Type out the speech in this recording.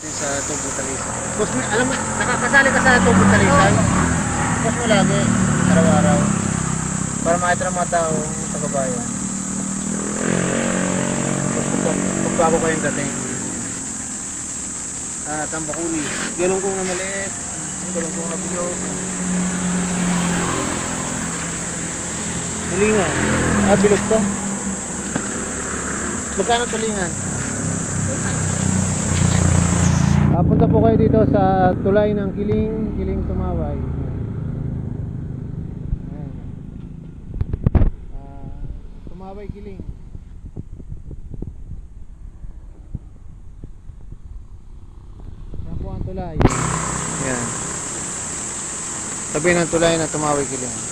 Sa tubong talisan. Post mo, alam mo, nakakasali ka sa tubong talisan. Post mo lagi, araw-araw. Para makita ng mga tao, taga-bayan. Pagbago kayong dating. Tambakuli. Galungkong na maliit. Galungkong na bilog. Tulingan. Bilog to. Magkano tulingan? Punta po kayo dito sa tulay ng Kiling Tumaway. Ayan. Tumaway Kiling. Yan po ang tulay. Ayan. Tabi ng tulay na Tumaway Kiling.